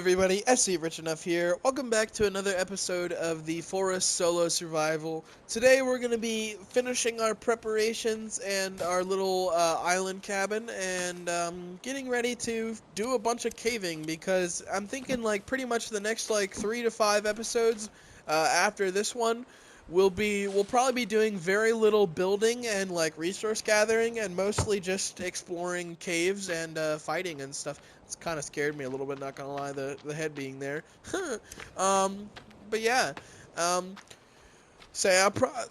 everybody, SC Rich Enough here. Welcome back to another episode of the Forest Solo Survival. Today we're going to be finishing our preparations and our little island cabin and getting ready to do a bunch of caving because I'm thinking like pretty much the next like 3 to 5 episodes after this one we'll probably be doing very little building and like resource gathering and mostly just exploring caves and fighting and stuff. It's kind of scared me a little bit, not gonna lie, the head being there. um, but yeah, um,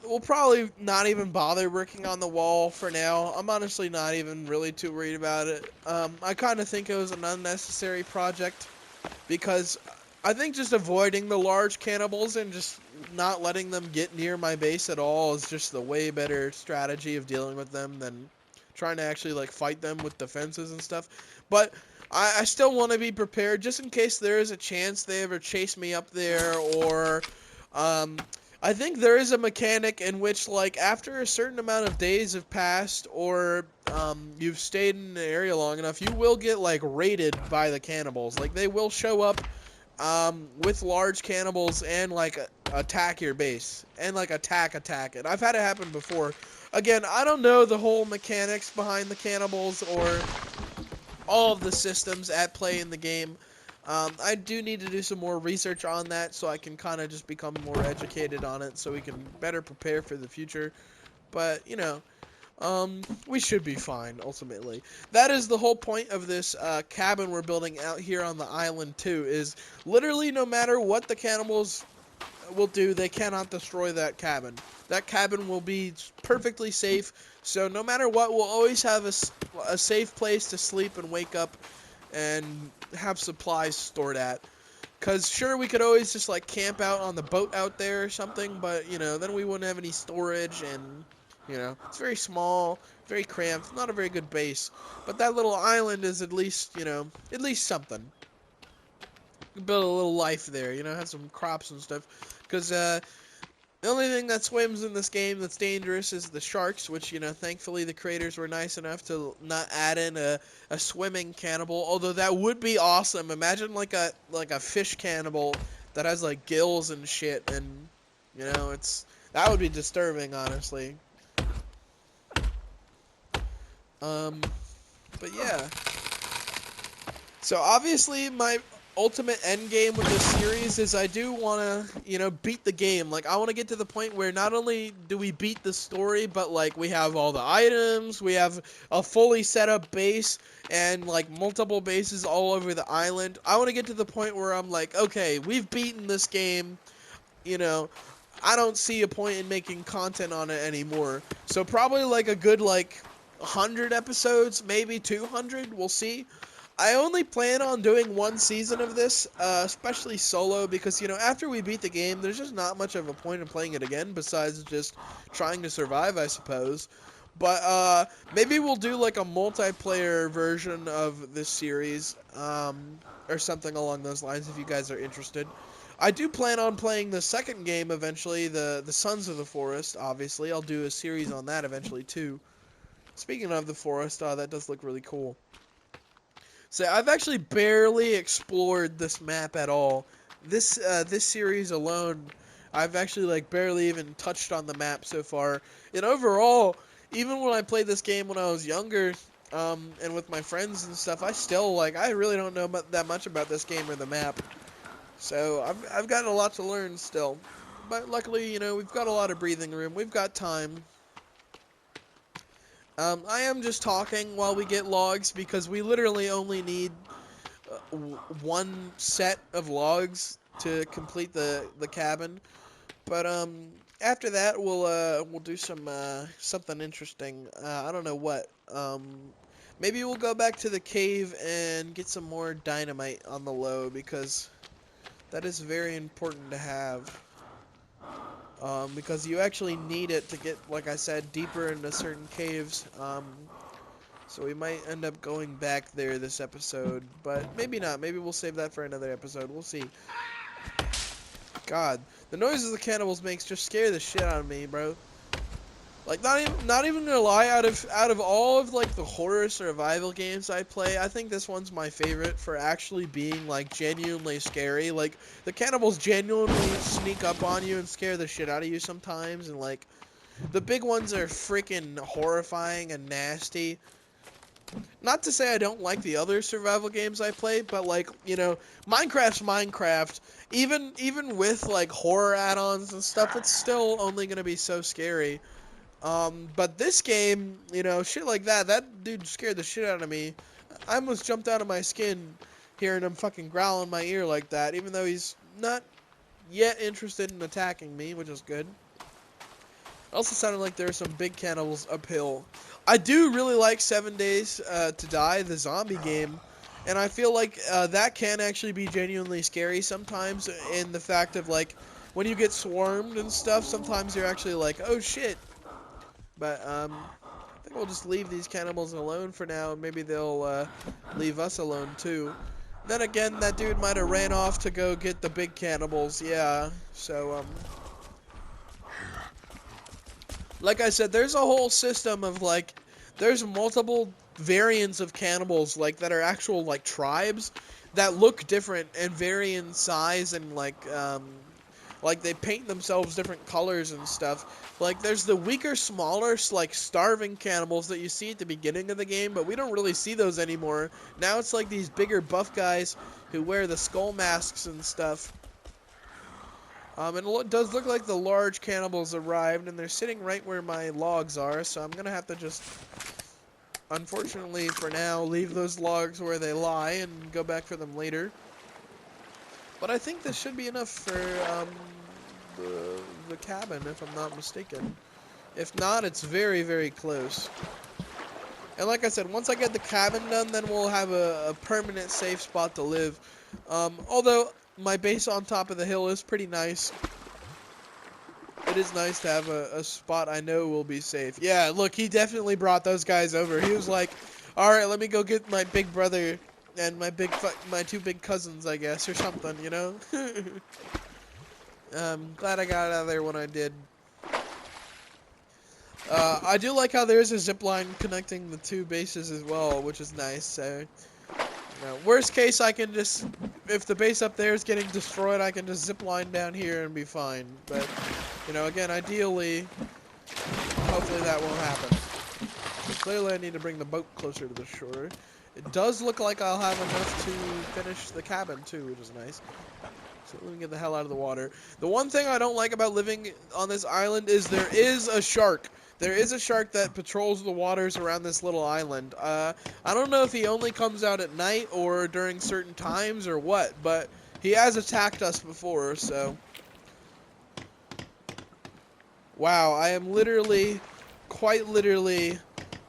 we'll probably not even bother working on the wall for now. I'm honestly not even really too worried about it. I kind of think it was an unnecessary project because I think just avoiding the large cannibals and just not letting them get near my base at all is just the way better strategy of dealing with them than trying to actually like fight them with defenses and stuff. But I still want to be prepared just in case there is a chance they ever chase me up there or um, I think there is a mechanic in which like after a certain amount of days have passed or you've stayed in the area long enough, you will get like raided by the cannibals. Like they will show up with large cannibals and like attack your base and like attack it. I've had it happen before. Again, I don't know the whole mechanics behind the cannibals or all of the systems at play in the game. I do need to do some more research on that so I can kind of just become more educated on it so we can better prepare for the future. But, we should be fine, ultimately. That is the whole point of this cabin we're building out here on the island, too, is literally no matter what the cannibals will do, they cannot destroy that cabin. That cabin will be perfectly safe, so no matter what, we'll always have a safe place to sleep and wake up and have supplies stored at. Because sure, we could always just like camp out on the boat out there or something, but then we wouldn't have any storage and it's very small, very cramped, not a very good base. But that little island is at least, at least something. Build a little life there, have some crops and stuff. Because the only thing that swims in this game that's dangerous is the sharks, which, thankfully the creators were nice enough to not add in a swimming cannibal, although that would be awesome. Imagine like a fish cannibal that has like gills and shit, and that would be disturbing, honestly. But yeah. So obviously my ultimate end game with this series is I do want to, beat the game. Like I want to get to the point where not only do we beat the story, but like we have all the items, we have a fully set up base and like multiple bases all over the island. I want to get to the point where I'm like, okay, we've beaten this game, you know, I don't see a point in making content on it anymore. So probably like a good like 100 episodes, maybe 200, we'll see. I only plan on doing one season of this, especially solo, because, after we beat the game, there's just not much of a point in playing it again, besides just trying to survive, I suppose. But, maybe we'll do, like, a multiplayer version of this series, or something along those lines, if you guys are interested. I do plan on playing the second game eventually, the Sons of the Forest, obviously. I'll do a series on that eventually, too. Speaking of the forest, that does look really cool. So I've actually barely explored this map at all. This series alone, I've actually like barely even touched on the map so far. And overall, even when I played this game when I was younger, and with my friends and stuff, I really don't know that much about this game or the map. So I've got a lot to learn still. But luckily, we've got a lot of breathing room. We've got time. I am just talking while we get logs because we literally only need one set of logs to complete the cabin. But after that we'll do some something interesting. I don't know what. Maybe we'll go back to the cave and get some more dynamite on the low because that is very important to have. Because you actually need it to get, like I said, deeper into certain caves. So we might end up going back there this episode, but maybe not. Maybe we'll save that for another episode. We'll see. God, the noises the cannibals makes just scare the shit out of me, bro. Like, not even gonna lie, out of all of like the horror survival games I play, I think this one's my favorite for actually being like genuinely scary. Like, the cannibals genuinely sneak up on you and scare the shit out of you sometimes, and like the big ones are freaking horrifying and nasty. Not to say I don't like the other survival games I play, but like, you know, Minecraft's Minecraft. Even with like horror add-ons and stuff, it's still only gonna be so scary. But this game, you know, shit like that dude scared the shit out of me. I almost jumped out of my skin hearing him fucking growl in my ear like that, even though he's not yet interested in attacking me, which is good. It also sounded like there were some big cannibals uphill. I do really like 7 Days to Die, the zombie game, and I feel like that can actually be genuinely scary sometimes in the fact of, like, when you get swarmed and stuff, sometimes you're actually like, oh shit. But, I think we'll just leave these cannibals alone for now, and maybe they'll leave us alone too. Then again, that dude might have ran off to go get the big cannibals, yeah. So, like I said, there's a whole system of, like, there's multiple variants of cannibals, like, that are actual, like, tribes that look different and vary in size and, like, they paint themselves different colors and stuff. Like, there's the weaker, smaller, like, starving cannibals that you see at the beginning of the game, but we don't really see those anymore. Now it's, like, these bigger, buff guys who wear the skull masks and stuff. And it does look like the large cannibals arrived, and they're sitting right where my logs are, so I'm gonna have to just, unfortunately for now, leave those logs where they lie and go back for them later. But I think this should be enough for the cabin, if I'm not mistaken. If not, it's very, very close. And like I said, once I get the cabin done, then we'll have a permanent safe spot to live. Although my base on top of the hill is pretty nice. It is nice to have a spot I know will be safe. Yeah, look, he definitely brought those guys over. He was like, alright, let me go get my big brother and my two big cousins, I guess, or something, you know? Glad I got out of there when I did. I do like how there's a zip line connecting the two bases as well, which is nice, so... worst case, I can just, if the base up there is getting destroyed, I can just zip line down here and be fine. But, you know, again, ideally, hopefully that won't happen. So clearly I need to bring the boat closer to the shore. It does look like I'll have enough to finish the cabin too, which is nice. So let me get the hell out of the water. The one thing I don't like about living on this island is there is a shark. There is a shark that patrols the waters around this little island. I don't know if he only comes out at night or during certain times or what, but he has attacked us before, so... Wow, I am literally, quite literally,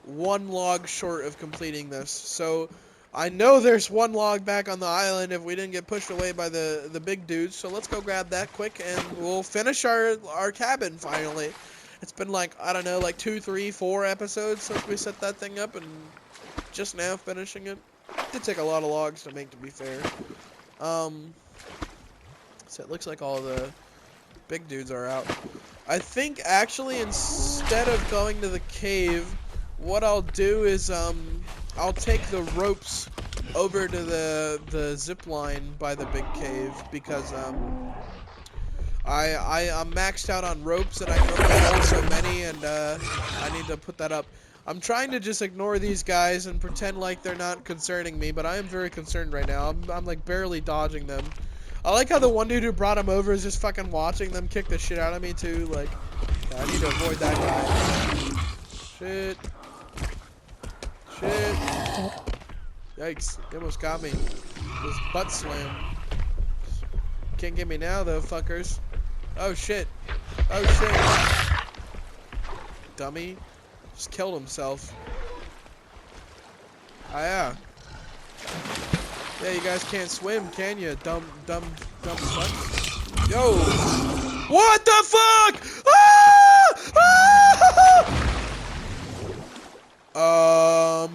one log short of completing this. So, I know there's one log back on the island if we didn't get pushed away by the big dudes, so let's go grab that quick and we'll finish our cabin finally. It's been like, I don't know, like 2, 3, 4 episodes since we set that thing up, and just now finishing it. It did take a lot of logs to make, to be fair. So it looks like all the big dudes are out. I think, actually, instead of going to the cave, what I'll do is, I'll take the ropes over to the zip line by the big cave, because, I'm maxed out on ropes, and I can only hold so many, and I need to put that up. I'm trying to just ignore these guys and pretend like they're not concerning me, but I am very concerned right now. I'm like barely dodging them. I like how the one dude who brought him over is just fucking watching them kick the shit out of me too. Like, I need to avoid that guy. Shit. Shit. Yikes! He almost got me. This butt slam. Can't get me now though, fuckers. Oh shit. Oh shit. Dummy. Just killed himself. Oh yeah. Yeah, you guys can't swim, can you? Dumb slut. Yo. What the fuck? Ah!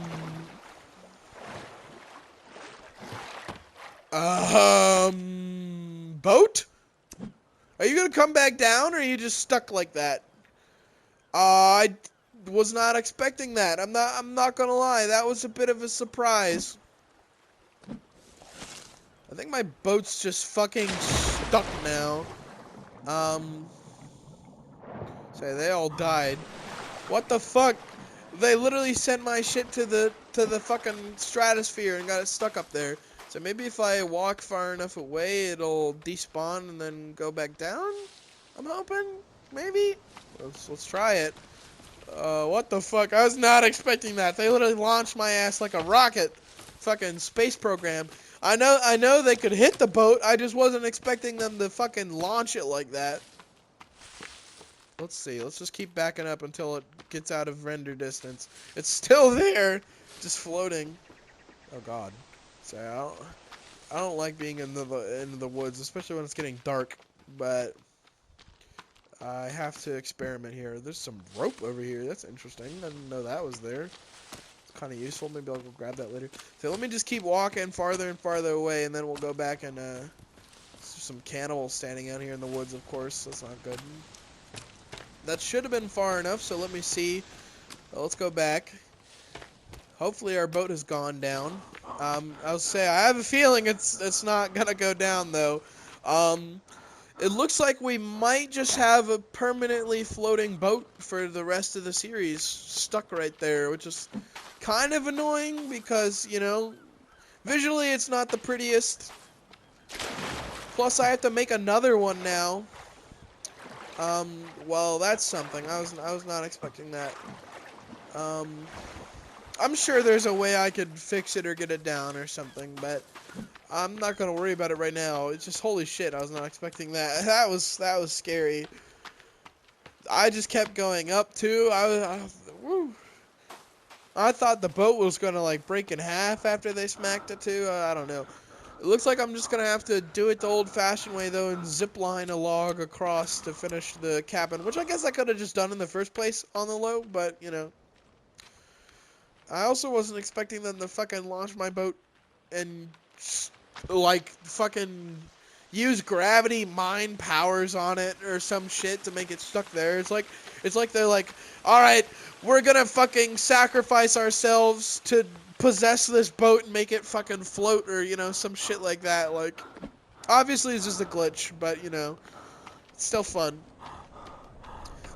Boat? Are you gonna come back down, or are you just stuck like that? I was not expecting that. I'm not gonna lie. That was a bit of a surprise. I think my boat's just fucking stuck now. Um, say they all died. What the fuck? They literally sent my shit to the fucking stratosphere and got it stuck up there. So maybe if I walk far enough away, it'll despawn and then go back down? I'm hoping? Maybe? Let's try it. What the fuck? I was not expecting that. They literally launched my ass like a rocket. Fucking space program. I know they could hit the boat. I just wasn't expecting them to fucking launch it like that. Let's see. Let's just keep backing up until it gets out of render distance. It's still there, just floating. Oh god. So I don't like being in the woods, especially when it's getting dark. But I have to experiment here. There's some rope over here. That's interesting. I didn't know that was there. It's kind of useful. Maybe I'll go grab that later. So let me just keep walking farther and farther away, and then we'll go back and there's some cannibals standing out here in the woods. Of course, that's not good. That should have been far enough, so let me see. Let's go back. Hopefully our boat has gone down. I'll say I have a feeling it's not gonna go down though. It looks like we might just have a permanently floating boat for the rest of the series stuck right there, which is kind of annoying because, you know, visually it's not the prettiest. Plus I have to make another one now. Well, that's something. I was not expecting that. I'm sure there's a way I could fix it or get it down or something, but I'm not gonna worry about it right now. It's just holy shit, I was not expecting that. That was scary. I just kept going up too. Woo. I thought the boat was gonna like break in half after they smacked it too. I don't know. It looks like I'm just gonna have to do it the old-fashioned way though and zip line a log across to finish the cabin, which I guess I could have just done in the first place on the low, but you know. I also wasn't expecting them to fucking launch my boat and like fucking use gravity mine powers on it or some shit to make it stuck there. It's like they're like, all right, we're gonna fucking sacrifice ourselves to possess this boat and make it fucking float or you know some shit like that. Like, obviously it's just a glitch, but you know, it's still fun.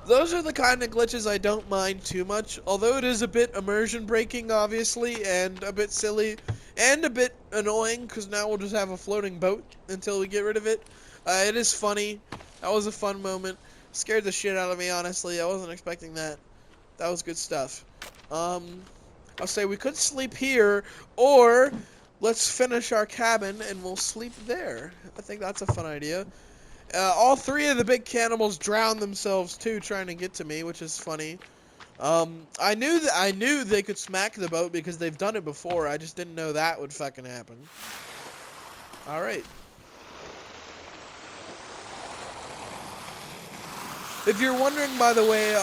Those are the kind of glitches I don't mind too much, although it is a bit immersion breaking, obviously, and a bit silly, and a bit annoying, because now we'll just have a floating boat until we get rid of it. It is funny. That was a fun moment. Scared the shit out of me, honestly. I wasn't expecting that. That was good stuff. I'll say we could sleep here, or let's finish our cabin and we'll sleep there. I think that's a fun idea. All three of the big cannibals drowned themselves too, trying to get to me, which is funny. I knew they could smack the boat because they've done it before. I just didn't know that would fucking happen. All right. If you're wondering, by the way,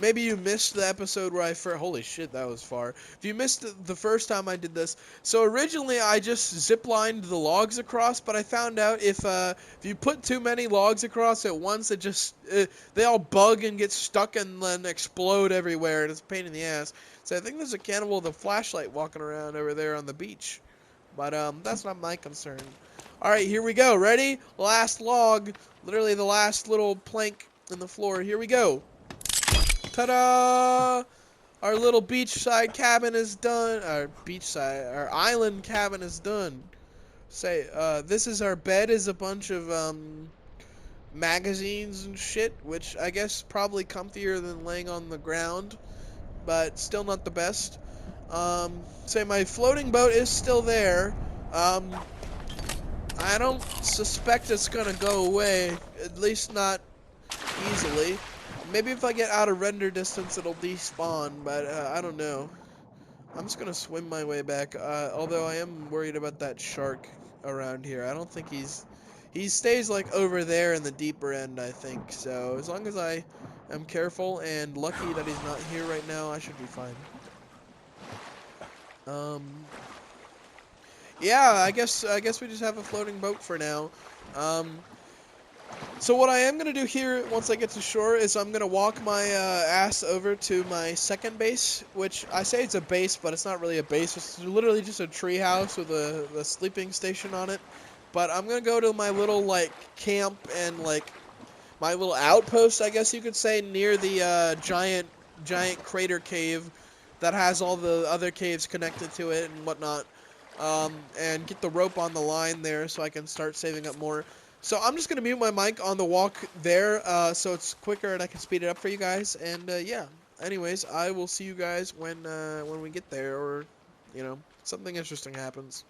maybe you missed the episode where holy shit, that was far. If you missed the first time I did this, so originally I just ziplined the logs across, but I found out if you put too many logs across at once, they all bug and get stuck and then explode everywhere, and it's a pain in the ass. So I think there's a cannibal with a flashlight walking around over there on the beach, but that's not my concern. All right, here we go. Ready? Last log, literally the last little plank in the floor. Here we go. Ta-da! Our little beachside cabin is done. Our island cabin is done. Say, this is our bed. Is a bunch of magazines and shit, which I guess probably comfier than laying on the ground, but still not the best. Say my floating boat is still there. I don't suspect it's gonna go away, at least not easily. Maybe if I get out of render distance, it'll despawn, but I don't know. I'm just gonna swim my way back, although I am worried about that shark around here. I don't think he stays like over there in the deeper end, I think. So as long as I am careful and lucky that he's not here right now, I should be fine. Yeah, I guess we just have a floating boat for now. Um, So what I am going to do here once I get to shore is I'm going to walk my ass over to my second base, which I say it's a base, but it's not really a base. It's literally just a tree house with a sleeping station on it. But I'm going to go to my little, like, camp and, like, my little outpost, I guess you could say, near the giant crater cave that has all the other caves connected to it and whatnot, and get the rope on the line there so I can start saving up more. So I'm just gonna mute my mic on the walk there, so it's quicker and I can speed it up for you guys. And yeah, anyways, I will see you guys when we get there, or something interesting happens.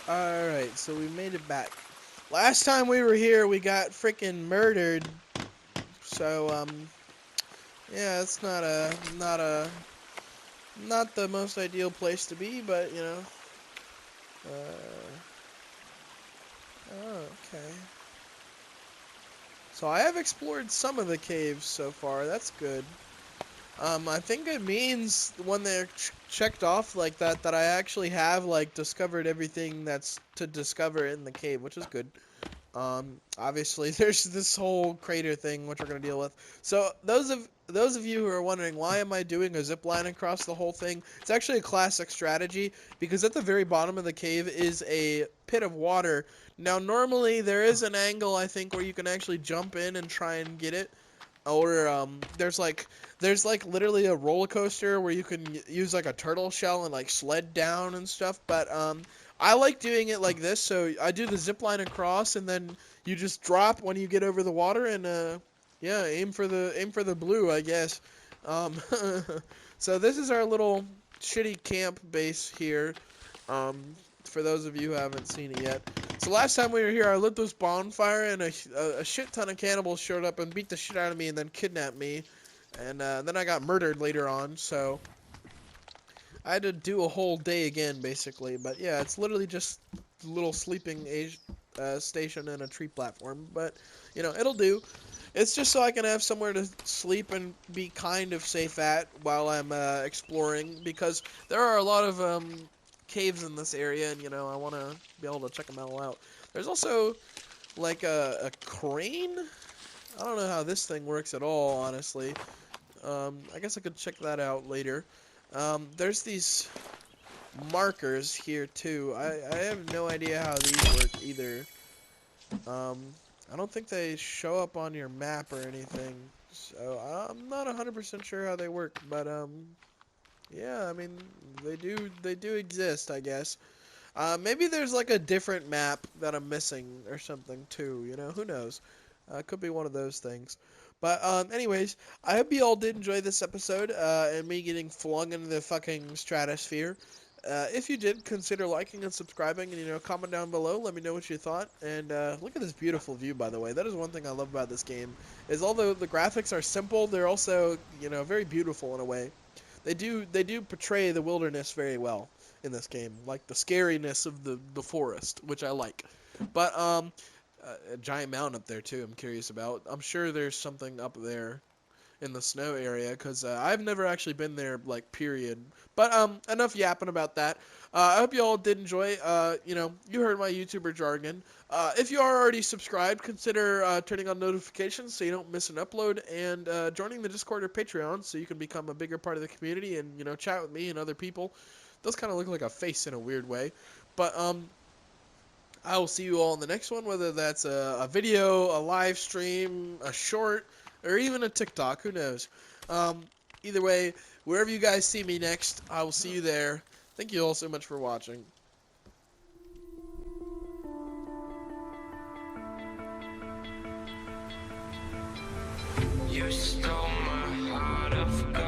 Alright, so we made it back. Last time we were here, we got freaking murdered. So, yeah, it's not the most ideal place to be, but, oh, okay. So I have explored some of the caves so far, that's good. I think it means when they're checked off like that, that I actually have, like, discovered everything that's to discover in the cave, which is good. Obviously, there's this whole crater thing, which we're gonna deal with. So, those of you who are wondering, why am I doing a zip line across the whole thing? It's actually a classic strategy, because at the very bottom of the cave is a pit of water. Now, normally, there is an angle, I think, where you can actually jump in and try and get it. Or, there's like literally a roller coaster where you can use like a turtle shell and like sled down and stuff. But I like doing it like this. So I do the zip line across, and then you just drop when you get over the water, and yeah, aim for the blue, I guess. Um, so this is our little shitty camp base here. Um, for those of you who haven't seen it yet. So last time we were here, I lit this bonfire, and a shit ton of cannibals showed up and beat the shit out of me and then kidnapped me. And then I got murdered later on, so I had to do a whole day again, basically. But yeah, it's literally just a little sleeping station and a tree platform. But, it'll do. It's just so I can have somewhere to sleep and be kind of safe at while I'm exploring, because there are a lot of caves in this area, and, I want to be able to check them all out. There's also, like, a crane? I don't know how this thing works at all, honestly. I guess I could check that out later. There's these markers here too. I have no idea how these work either. Um, I don't think they show up on your map or anything. So I'm not 100% sure how they work, but yeah, I mean they do exist, I guess. Maybe there's like a different map that I'm missing or something too, who knows? Could be one of those things. But anyways, I hope you all did enjoy this episode and me getting flung into the fucking stratosphere. If you did, consider liking and subscribing, and comment down below. Let me know what you thought. And look at this beautiful view, by the way. That is one thing I love about this game. Is although the graphics are simple, they're also very beautiful in a way. They do portray the wilderness very well in this game, like the scariness of the forest, which I like. But a giant mountain up there too, I'm curious about. I'm sure there's something up there in the snow area, because I've never actually been there, like, period. But enough yapping about that. I hope you all did enjoy. You heard my YouTuber jargon. If you are already subscribed, consider turning on notifications so you don't miss an upload, and joining the Discord or Patreon so you can become a bigger part of the community and chat with me and other people. Those kind of look like a face in a weird way. But I will see you all in the next one, whether that's a video, a live stream, a short, or even a TikTok. Who knows? Either way, wherever you guys see me next, I will see you there. Thank you all so much for watching. You stole my heart of gold.